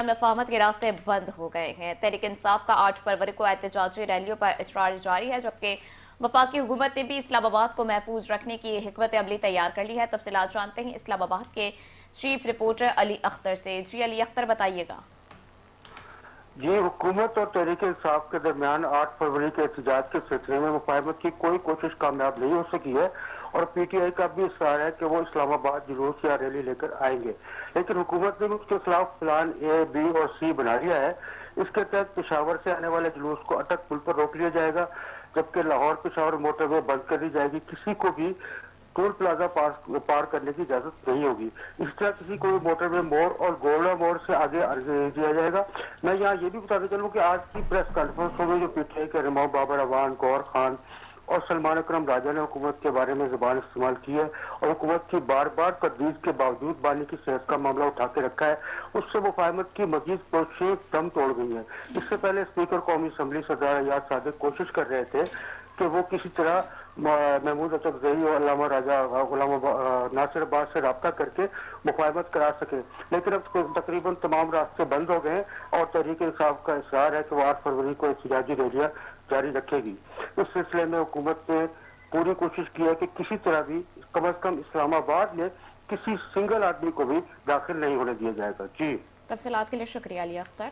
مفاہمت کے راستے بند ہو گئے ہیں۔ تحریک انصاف کا 8 فروری کو احتجاجی ریلیوں پر اصرار جاری ہے، جبکہ وفاقی حکومت نے بھی اسلام آباد کو محفوظ رکھنے کی حکمت عملی تیار کر لی ہے۔ تفصیلات جانتے ہیں اسلام آباد کے چیف رپورٹر علی اختر سے۔ جی علی اختر، بتائیے گا۔ جی، حکومت اور تحریک انصاف کے درمیان 8 فروری کے احتجاج کے سلسلے میں مفاہمت کی کوئی کوشش کامیاب نہیں ہو سکی ہے، اور پی ٹی آئی کا بھی اصرار ہے کہ وہ اسلام آباد جلوس یا ریلی لے کر آئیں گے، لیکن حکومت نے اس کے خلاف پلان اے، بی اور سی بنا لیا ہے۔ اس کے تحت پشاور سے آنے والے جلوس کو اٹک پل پر روک لیا جائے گا، جبکہ لاہور پشاور موٹر وے بند کر دی جائے گی۔ کسی کو بھی ٹول پلازا پار کرنے کی اجازت نہیں ہوگی۔ اس طرح کسی کو بھی موٹر وے موڑ اور گولڈا موڑ سے آگے دیا جائے گا۔ میں یہاں یہ بھی بتانا چلوں کہ آج کی پریس کانفرنس میں جو پی ٹی آئی کے رہنما بابر اعوان، گور خان اور سلمان اکرم راجہ نے حکومت کے بارے میں زبان استعمال کی ہے اور حکومت کی بار بار تردید کے باوجود بانی کی صحت کا معاملہ اٹھا کے رکھا ہے، اس سے مفاہمت کی مزید کوششیں دم توڑ گئی ہیں۔ اس سے پہلے اسپیکر قومی اسمبلی سردار ایاز صادق کوشش کر رہے تھے کہ وہ کسی طرح محمود اچکزئی اور علامہ راجہ غلام ناصر عباس سے رابطہ کر کے مفاہمت کرا سکے، لیکن اب تقریباً تمام راستے بند ہو گئے ہیں اور تحریک انصاف کا اصرار ہے کہ وہ 8 فروری کو احتجاجی ریلیاں جاری رکھے گی۔ اس سلسلے میں حکومت نے پوری کوشش کی ہے کہ کسی طرح بھی کم از کم اسلام آباد میں کسی سنگل آدمی کو بھی داخل نہیں ہونے دیا جائے گا۔ جی، تفصیلات کے لیے شکریہ علی اختر۔